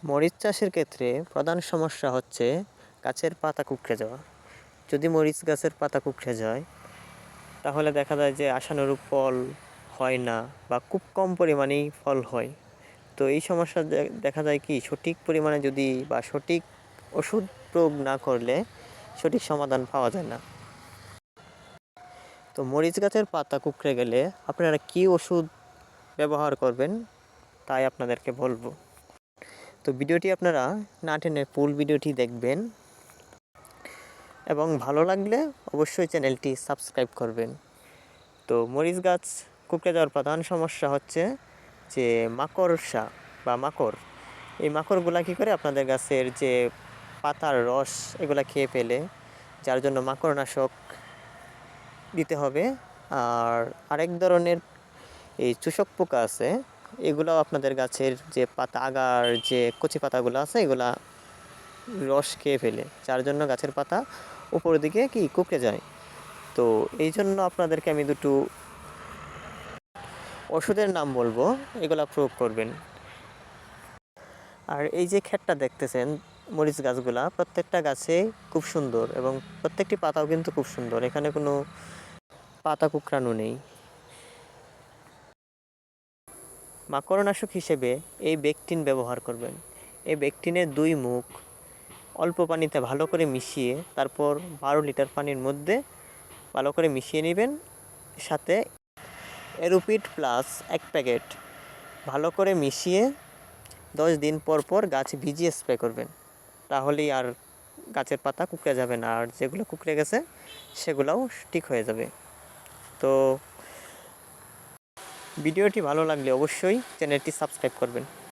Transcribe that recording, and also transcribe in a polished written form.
মরিচ চাষের ক্ষেত্রে প্রধান সমস্যা হচ্ছে গাছের পাতা কুঁকড়ে যাওয়া। যদি মরিচ গাছের পাতা কুঁকড়ে যায় তাহলে দেখা যায় যে আশানুরূপ ফল হয় না বা খুব কম পরিমাণেই ফল হয়। তো এই সমস্যা দেখা যায় কি সঠিক পরিমাণে যদি বা সঠিক ওষুধ প্রয়োগ না করলে সঠিক সমাধান পাওয়া যায় না। তো মরিচ গাছের পাতা কুঁকড়ে গেলে আপনারা কী ওষুধ ব্যবহার করবেন তাই আপনাদেরকে বলবো। তো ভিডিওটি আপনারা না টেনে ফুল ভিডিওটি দেখবেন এবং ভালো লাগলে অবশ্যই চ্যানেলটি সাবস্ক্রাইব করবেন। তো মরিচ গাছ কুঁকড়ে যাওয়ার প্রধান সমস্যা হচ্ছে যে মাকড়সা বা মাকড়। এই মাকড়গুলা কী করে আপনাদের গাছের যে পাতার রস এগুলা খেয়ে ফেলে, যার জন্য মাকড়নাশক দিতে হবে। আর আরেক ধরনের এই চূষক পোকা আছে, এগুলাও আপনাদের গাছের যে পাতা আগার যে কচি পাতাগুলো আছে এগুলা রস খেয়ে ফেলে, যার জন্য গাছের পাতা উপরের দিকে কি কুঁকড়ে যায়। তো এই জন্য আপনাদেরকে আমি দুটো ওষুধের নাম বলবো, এগুলা প্রয়োগ করবেন। আর এই যে ক্ষেতটা দেখতেছেন মরিচ গাছগুলা প্রত্যেকটা গাছে খুব সুন্দর এবং প্রত্যেকটি পাতাও কিন্তু খুব সুন্দর, এখানে কোনো পাতা কুঁকড়ানো নেই। মাকড়নাশক হিসেবে এই বেকটিন ব্যবহার করবেন। এই বেকটিনের 2 মুখ অল্প পানিতে ভালো করে মিশিয়ে তারপর 12 লিটার পানির মধ্যে ভালো করে মিশিয়ে নেবেন। সাথে এরোপিড প্লাস 1 প্যাকেট ভালো করে মিশিয়ে 10 দিন পর পর গাছ ভিজিয়ে স্প্রে করবেন। তাহলেই আর গাছের পাতা কুঁকড়ে যাবে না, আর যেগুলো কুঁকড়ে গেছে সেগুলোও ঠিক হয়ে যাবে। তো ভিডিওটি ভালো লাগলে অবশ্যই চ্যানেলটি সাবস্ক্রাইব করবেন।